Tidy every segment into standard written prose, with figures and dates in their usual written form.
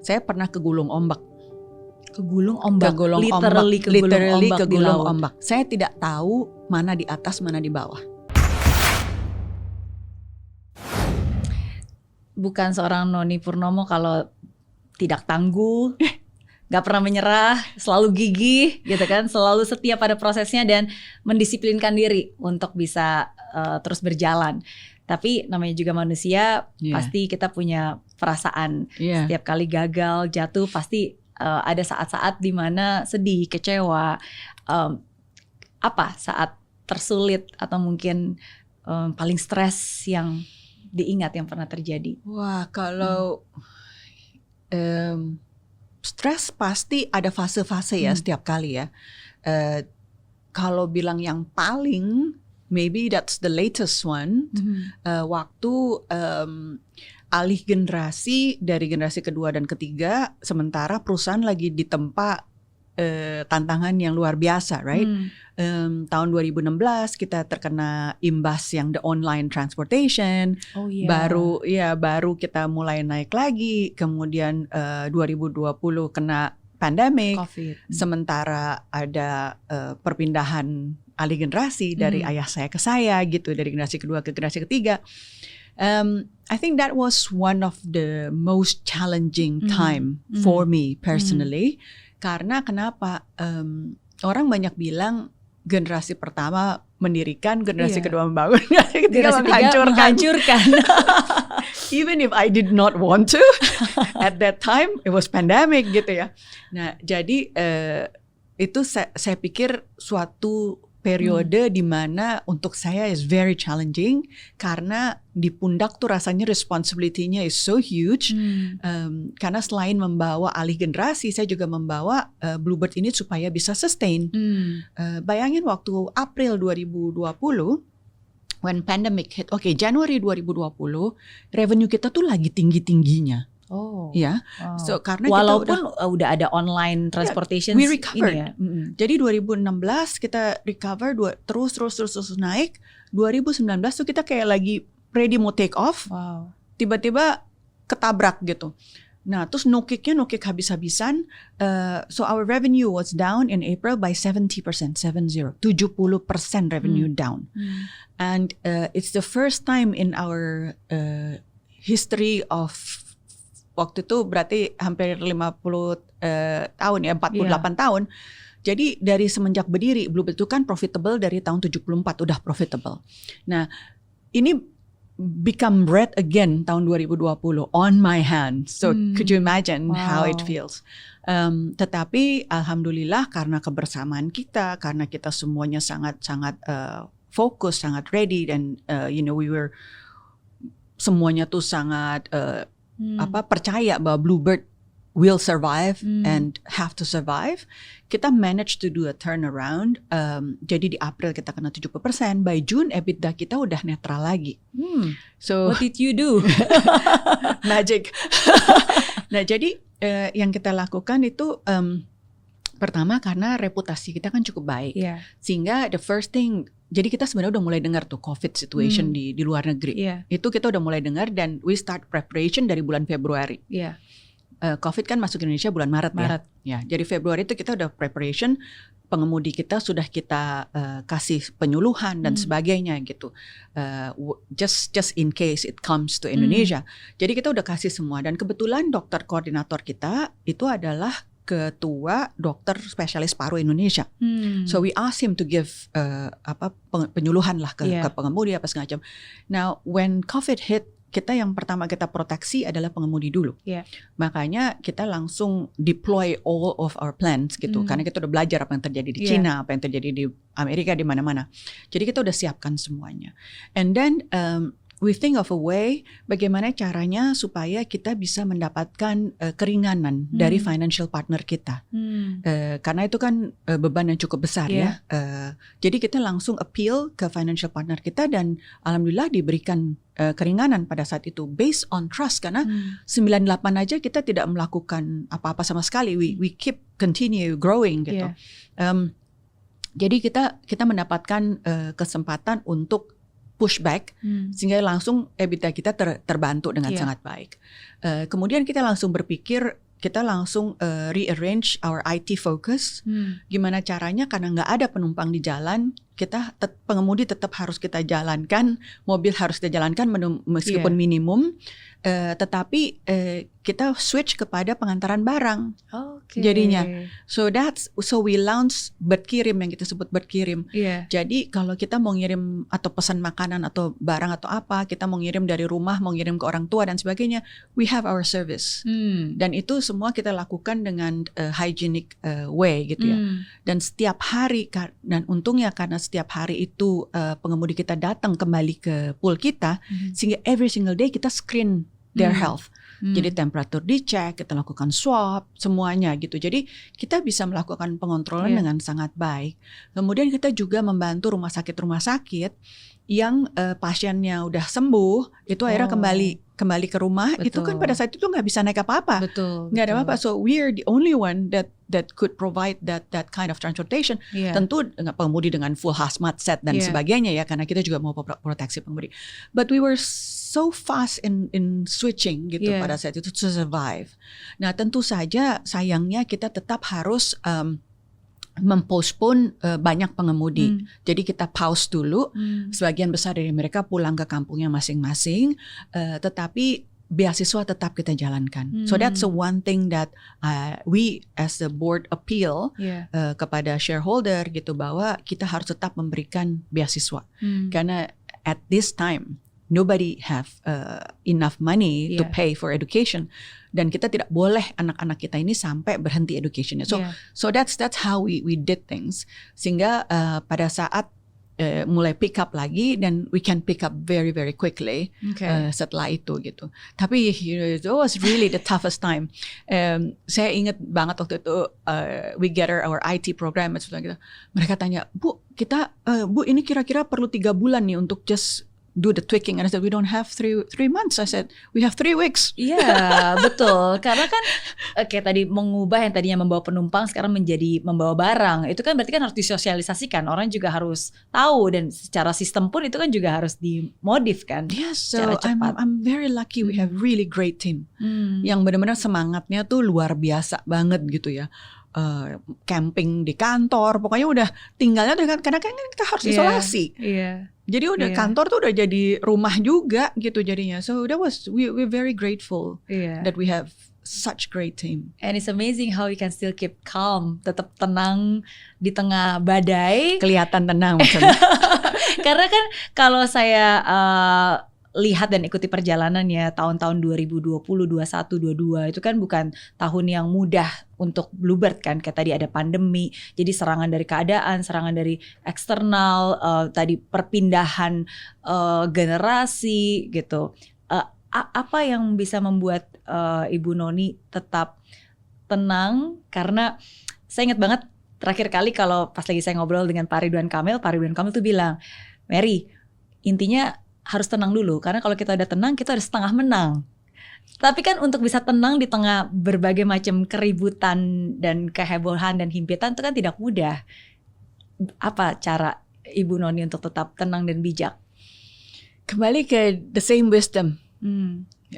Saya pernah kegulung ombak. Kegulung ombak, Literally ombak di kegulung laut. ombak. Saya tidak tahu mana di atas, mana di bawah. Bukan seorang Noni Purnomo kalau tidak tangguh, gak pernah menyerah, selalu gigih gitu kan, selalu setia pada prosesnya dan mendisiplinkan diri untuk bisa terus berjalan. Tapi namanya juga manusia, pasti kita punya perasaan. Setiap kali gagal, jatuh pasti ada saat-saat dimana sedih, kecewa. Apa saat tersulit atau mungkin paling stres yang diingat yang pernah terjadi? Wah, kalau stres pasti ada fase-fase ya setiap kali ya. Kalau bilang yang paling, maybe that's the latest one. Waktu alih generasi dari generasi kedua dan ketiga, sementara perusahaan lagi ditempa tantangan yang luar biasa, right? Tahun 2016 kita terkena imbas yang the online transportation. Baru kita mulai naik lagi. Kemudian 2020 kena pandemic. COVID. Sementara ada perpindahan alih generasi dari ayah saya ke saya gitu, dari generasi kedua ke generasi ketiga. I think that was one of the most challenging time for me personally. Karena kenapa? Orang banyak bilang generasi pertama mendirikan, generasi kedua membangun, generasi ketiga menghancurkan. Even if I did not want to, at that time it was pandemic gitu ya. Nah, jadi itu saya pikir suatu periode di mana untuk saya is very challenging karena di pundak tuh rasanya responsibility-nya is so huge. Karena selain membawa alih generasi, saya juga membawa Bluebird ini supaya bisa sustain. Bayangin waktu April 2020 when pandemic hit, Januari 2020 revenue kita tuh lagi tinggi-tingginya. So karena walaupun kita udah ada online transportation, we recovered. Ini ya. Jadi 2016 kita recover terus naik. 2019 tuh kita kayak lagi ready mau take off. Tiba-tiba ketabrak gitu. Nah, terus no kick habis-habisan. So our revenue was down in April by 70%, 70% revenue down. And it's the first time in our history of waktu itu berarti hampir 50 tahun ya, 48 tahun. Jadi dari semenjak berdiri, Bluebird itu kan profitable dari tahun 74 udah profitable. Nah, ini become red again tahun 2020 on my hand. So could you imagine how it feels? Tetapi alhamdulillah karena kebersamaan kita, karena kita semuanya sangat fokus, sangat ready, dan we were semuanya tuh sangat percaya bahwa Bluebird will survive and have to survive. Kita manage to do a turnaround. Jadi di April kita kena 70%. By June EBITDA kita udah netral lagi. So what did you do? Magic. Nah, jadi yang kita lakukan itu pertama karena reputasi kita kan cukup baik. Sehingga the first thing, jadi kita sebenarnya udah mulai dengar tuh COVID situation di luar negeri. Itu kita udah mulai dengar dan we start preparation dari bulan Februari. COVID kan masuk Indonesia bulan Maret. Ya. Jadi Februari itu kita udah preparation, pengemudi kita sudah kita kasih penyuluhan dan sebagainya gitu. Just in case it comes to Indonesia. Jadi kita udah kasih semua, dan kebetulan dokter koordinator kita itu adalah ketua dokter spesialis paru Indonesia. So we asked him to give penyuluhan lah ke pengemudi apa segala macam. Now when COVID hit, kita yang pertama kita proteksi adalah pengemudi dulu. Makanya kita langsung deploy all of our plans gitu. Karena kita udah belajar apa yang terjadi di China, apa yang terjadi di Amerika, di mana-mana. Jadi kita udah siapkan semuanya. And then we think of a way bagaimana caranya supaya kita bisa mendapatkan keringanan dari financial partner kita. Karena itu kan beban yang cukup besar ya. Jadi kita langsung appeal ke financial partner kita dan alhamdulillah diberikan keringanan pada saat itu based on trust. Karena 98 aja kita tidak melakukan apa-apa sama sekali. We continue growing gitu. Jadi kita mendapatkan kesempatan untuk pushback sehingga langsung EBITDA kita terbantu dengan sangat baik. Kemudian kita langsung berpikir kita langsung rearrange our IT focus. Gimana caranya, karena nggak ada penumpang di jalan, kita pengemudi tetap harus kita jalankan, mobil harus kita jalankan meskipun minimum, tetapi kita switch kepada pengantaran barang. Jadinya, so we launch berkirim, yang kita sebut berkirim. Jadi kalau kita mau ngirim atau pesan makanan atau barang atau apa, kita mau ngirim dari rumah, mau ngirim ke orang tua dan sebagainya, we have our service. Dan itu semua kita lakukan dengan hygienic way gitu ya. Dan setiap hari, dan untungnya karena setiap hari itu pengemudi kita datang kembali ke pool kita, sehingga every single day kita screen their health. Jadi temperatur dicek, kita lakukan swab, semuanya gitu. Jadi kita bisa melakukan pengontrolan dengan sangat baik. Kemudian kita juga membantu rumah sakit yang pasiennya udah sembuh, itu akhirnya kembali ke rumah. Betul. Itu kan pada saat itu nggak bisa naik apa-apa, nggak ada apa-apa. So we're the only one that could provide that kind of transportation. Tentu pengemudi dengan full hazmat set dan sebagainya ya, karena kita juga mau proteksi pengemudi. But we were so fast in switching gitu pada saat itu to survive. Nah tentu saja sayangnya kita tetap harus mempostpone banyak pengemudi. Jadi kita pause dulu. Sebagian besar dari mereka pulang ke kampungnya masing-masing. Tetapi beasiswa tetap kita jalankan. So that's the one thing that we as the board appeal kepada shareholder gitu, bahwa kita harus tetap memberikan beasiswa. Karena at this time nobody have enough money to pay for education, dan kita tidak boleh anak-anak kita ini sampai berhenti educationnya. So that's how we did things, sehingga pada saat mulai pick up lagi, dan we can pick up very very quickly setelah itu gitu. Tapi it was really the toughest time. Saya ingat banget waktu itu we gather our IT program, mereka tanya, Bu ini kira-kira perlu 3 bulan nih untuk just do the tweaking, and I said we don't have three months. I said we have 3 weeks. Iya betul, karena kan kayak tadi mengubah yang tadinya membawa penumpang sekarang menjadi membawa barang, itu kan berarti kan harus disosialisasikan, orang juga harus tahu, dan secara sistem pun itu kan juga harus dimodif kan. Yes, so I'm very lucky we have really great team yang benar-benar semangatnya tuh luar biasa banget gitu ya. Camping di kantor, pokoknya udah tinggalnya karena kan kita harus isolasi. Jadi udah kantor tuh udah jadi rumah juga gitu jadinya. So that was we're very grateful that we have such great team. And it's amazing how you can still keep calm, tetap tenang di tengah badai. Kelihatan tenang maksudnya. Karena kan kalau saya lihat dan ikuti perjalanannya tahun-tahun 2020, 21, 22 itu kan bukan tahun yang mudah untuk Bluebird kan. Kayak tadi ada pandemi, jadi serangan dari keadaan, serangan dari eksternal, tadi perpindahan generasi gitu. Apa yang bisa membuat Ibu Noni tetap tenang? Karena saya ingat banget terakhir kali kalau pas lagi saya ngobrol dengan Pak Ridwan Kamil tuh bilang, Mary, intinya harus tenang dulu, karena kalau kita udah tenang kita udah setengah menang. Tapi kan untuk bisa tenang di tengah berbagai macam keributan dan kehebohan dan himpitan itu kan tidak mudah. Apa cara Ibu Noni untuk tetap tenang dan bijak? Kembali ke the same wisdom.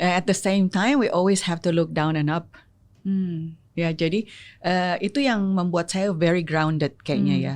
At the same time we always have to look down and up. Ya, jadi itu yang membuat saya very grounded kayaknya ya.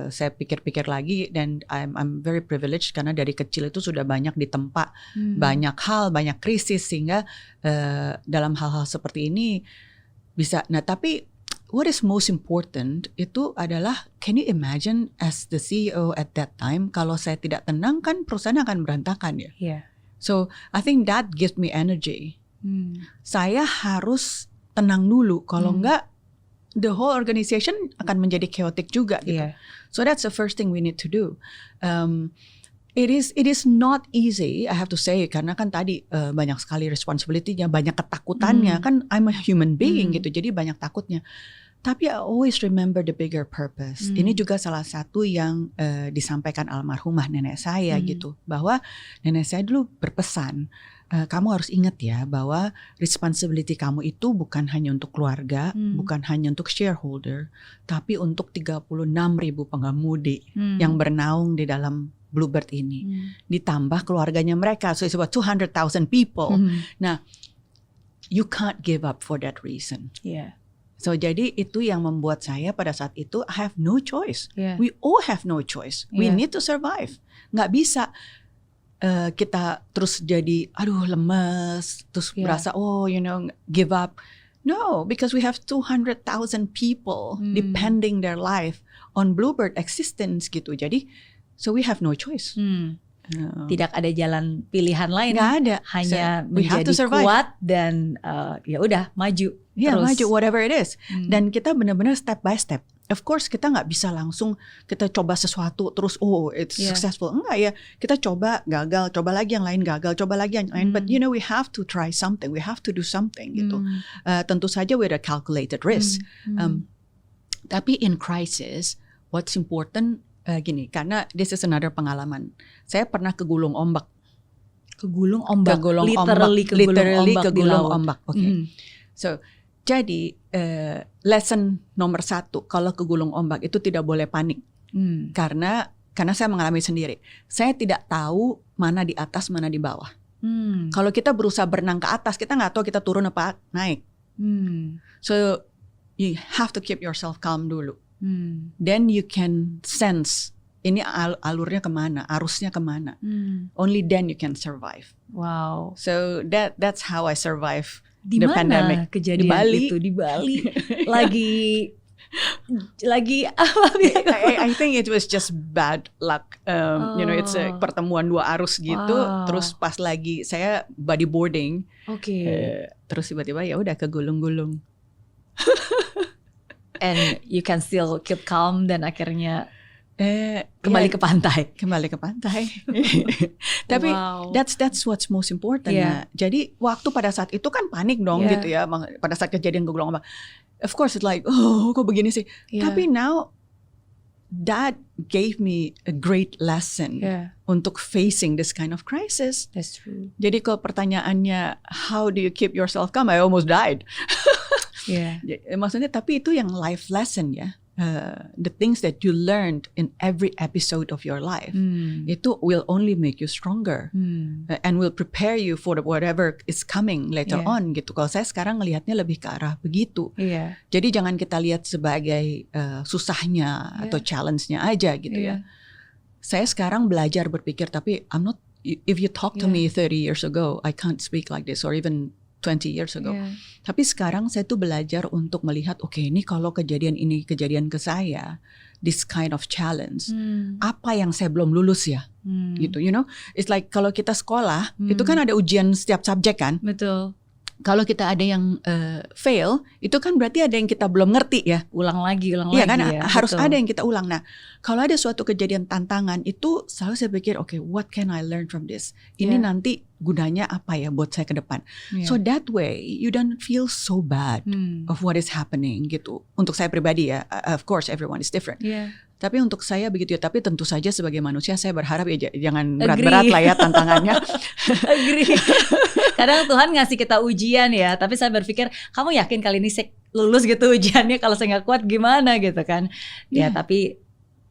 Saya pikir-pikir lagi, dan I'm very privileged karena dari kecil itu sudah banyak ditempa banyak hal, banyak krisis, sehingga dalam hal-hal seperti ini bisa. Nah, tapi what is most important itu adalah, can you imagine as the CEO at that time, kalau saya tidak tenang kan perusahaan akan berantakan ya. So I think that gives me energy. Saya harus tenang dulu, kalau enggak the whole organization akan menjadi chaotic juga gitu. So that's the first thing we need to do. It is not easy, I have to say, karena kan tadi banyak sekali responsibility-nya, banyak ketakutannya, kan I'm a human being gitu, jadi banyak takutnya. Tapi I always remember the bigger purpose. Ini juga salah satu yang disampaikan almarhumah nenek saya gitu, bahwa nenek saya dulu berpesan, kamu harus ingat ya bahwa responsibility kamu itu bukan hanya untuk keluarga, bukan hanya untuk shareholder, tapi untuk 36.000 pengemudi yang bernaung di dalam Bluebird ini. Ditambah keluarganya mereka, so it's about 200,000 people. Nah, you can't give up for that reason. Yeah. So jadi itu yang membuat saya pada saat itu I have no choice. Yeah. We all have no choice. We need to survive. Nggak bisa kita terus jadi aduh lemes, terus berasa give up. No, because we have 200,000 people depending their life on Bluebird existence gitu. Jadi so we have no choice. Tidak ada jalan pilihan lain. Nggak ada. Hanya we have menjadi to survive. kuat dan ya udah maju. Ya terus. maju whatever it is. Dan kita benar-benar step by step. Of course kita nggak bisa langsung kita coba sesuatu terus it's successful. Enggak ya. Kita coba gagal, coba lagi yang lain gagal, coba lagi yang lain. But we have to try something. We have to do something gitu. Tentu saja with a calculated risk. Tapi in crisis, what's important gini, karena this is another pengalaman. Saya pernah kegulung ombak. Kegulung ombak. Literally kegulung ombak. Okay. So, jadi lesson nomor 1 kalau kegulung ombak itu tidak boleh panik. Karena saya mengalami sendiri. Saya tidak tahu mana di atas, mana di bawah. Kalau kita berusaha berenang ke atas, kita nggak tahu kita turun apa naik. So, you have to keep yourself calm dulu. Then you can sense ini alurnya kemana, arusnya kemana. Only then you can survive. Wow. So that's how I survive the pandemic. Kejadian di Bali. Itu di Bali. lagi apa? I think it was just bad luck. It's a pertemuan dua arus gitu. Terus pas lagi saya bodyboarding. Terus tiba-tiba ya udah kegulung-gulung. And you can still keep calm dan akhirnya kembali ke pantai. Tapi that's what's most important. Jadi waktu pada saat itu kan panik dong gitu ya. Pada saat kejadian kegulung ombak, of course it's like kok begini sih. Tapi now that gave me a great lesson untuk facing this kind of crisis. That's true. Jadi kalau pertanyaannya how do you keep yourself calm, I almost died. Maksudnya tapi itu yang life lesson ya. The things that you learned in every episode of your life itu will only make you stronger and will prepare you for whatever is coming later on gitu. Kalau saya sekarang ngelihatnya lebih ke arah begitu. Jadi jangan kita lihat sebagai susahnya atau challenge-nya aja gitu ya. Saya sekarang belajar berpikir tapi I'm not. If you talk to me 30 years ago, I can't speak like this or even 20 years ago. Tapi sekarang saya tuh belajar untuk melihat, ini kalau kejadian ke saya, this kind of challenge, apa yang saya belum lulus ya, gitu, it's like kalau kita sekolah, itu kan ada ujian setiap subjek kan. Betul. Kalau kita ada yang fail, itu kan berarti ada yang kita belum ngerti ya. Ulang lagi kan, ya. Harus betul. ada yang kita ulang. Nah, kalau ada suatu kejadian tantangan, itu selalu saya pikir, what can I learn from this? Ini nanti gunanya apa ya buat saya ke depan. So that way, you don't feel so bad of what is happening gitu. Untuk saya pribadi ya, of course everyone is different. Tapi untuk saya begitu ya. Tapi tentu saja sebagai manusia saya berharap ya jangan berat-berat lah ya tantangannya. Agree. Kadang Tuhan ngasih kita ujian ya. Tapi saya berpikir kamu yakin kali ini saya lulus gitu ujiannya, kalau saya nggak kuat gimana gitu kan. Ya tapi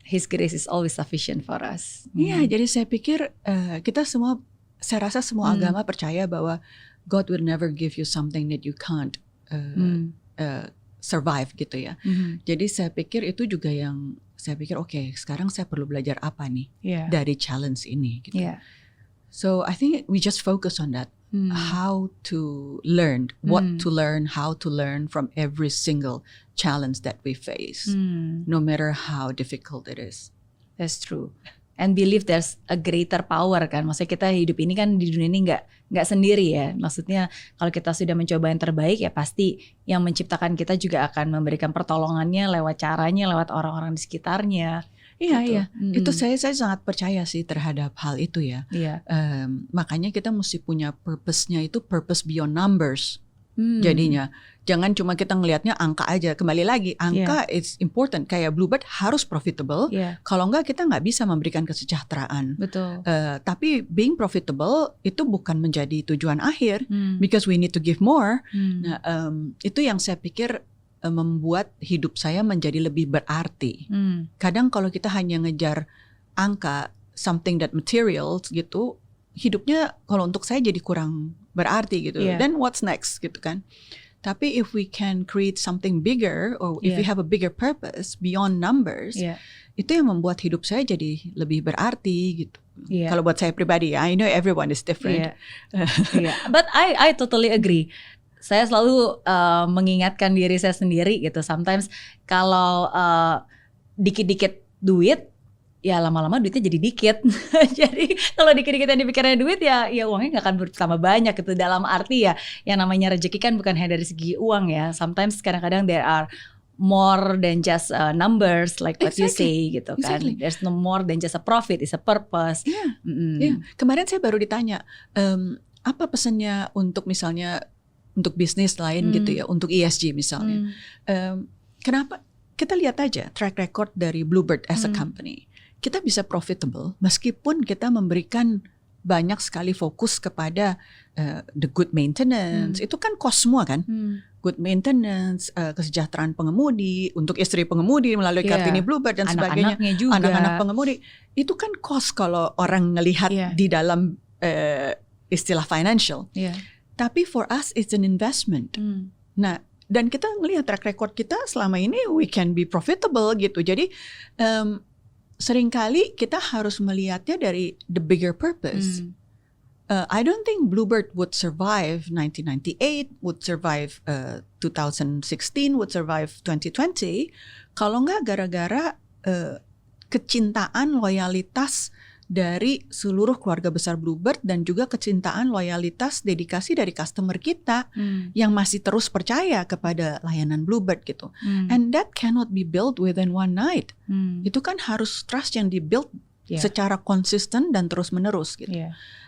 His grace is always sufficient for us. Jadi saya pikir kita semua, saya rasa semua agama percaya bahwa God will never give you something that you can't survive gitu ya. Jadi saya pikir itu juga yang saya pikir sekarang saya perlu belajar apa nih dari challenge ini gitu. So I think we just focus on that. How to learn, what to learn, how to learn from every single challenge that we face, no matter how difficult it is. That's true. And believe there's a greater power kan. Maksudnya kita hidup ini kan di dunia ini nggak sendiri ya. Maksudnya kalau kita sudah mencoba yang terbaik ya pasti yang menciptakan kita juga akan memberikan pertolongannya lewat caranya, lewat orang-orang di sekitarnya. Iya. Itu saya sangat percaya sih terhadap hal itu ya. Makanya kita mesti punya purpose-nya itu purpose beyond numbers. Jadinya jangan cuma kita ngelihatnya angka aja. Kembali lagi angka it's important. Kayak Bluebird harus profitable. Kalau enggak kita nggak bisa memberikan kesejahteraan. Betul. Tapi being profitable itu bukan menjadi tujuan akhir. Because we need to give more. Nah, itu yang saya pikir membuat hidup saya menjadi lebih berarti. Kadang kalau kita hanya ngejar angka, something that material gitu, hidupnya kalau untuk saya jadi kurang berarti gitu. Yeah. Then what's next gitu kan? Tapi if we can create something bigger or if we have a bigger purpose beyond numbers, itu yang membuat hidup saya jadi lebih berarti gitu. Kalau buat saya pribadi, I know everyone is different. But I totally agree. Saya selalu mengingatkan diri saya sendiri gitu. Sometimes kalau dikit-dikit duit, ya lama-lama duitnya jadi dikit. Jadi kalau dikit-dikit yang dipikirnya duit ya uangnya nggak akan bertambah banyak gitu. Dalam arti ya yang namanya rezeki kan bukan hanya dari segi uang ya. Sometimes kadang-kadang there are more than just numbers like what you say gitu kan. There's no more than just a profit, it's a purpose. Kemarin saya baru ditanya apa pesannya untuk misalnya untuk bisnis lain gitu ya, untuk ESG misalnya. Kenapa? Kita lihat aja track record dari Bluebird as a company. Kita bisa profitable meskipun kita memberikan banyak sekali fokus kepada the good maintenance. Itu kan cost semua kan. Good maintenance, kesejahteraan pengemudi, untuk istri pengemudi melalui Kartini Bluebird dan sebagainya. Anak-anaknya juga. Anak-anak pengemudi. Itu kan cost kalau orang ngelihat di dalam istilah financial. Tapi for us it's an investment. Nah, dan kita ngelihat track record kita selama ini we can be profitable gitu. Jadi seringkali kita harus melihatnya dari the bigger purpose. I don't think Bluebird would survive 1998, would survive 2016, would survive 2020 kalau nggak gara-gara kecintaan, loyalitas dari seluruh keluarga besar Bluebird dan juga kecintaan, loyalitas, dedikasi dari customer kita yang masih terus percaya kepada layanan Bluebird gitu. And that cannot be built within one night. Itu kan harus trust yang di-build secara konsisten dan terus-menerus gitu.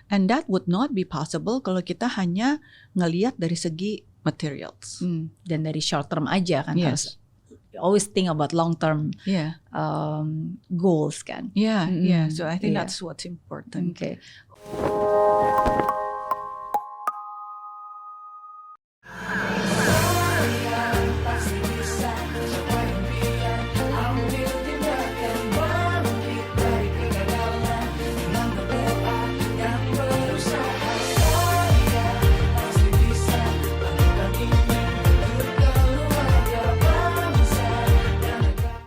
And that would not be possible kalau kita hanya ngelihat dari segi materials. Dan dari short term aja kan harus always think about long term goals kan. So I think that's what's important. Okay.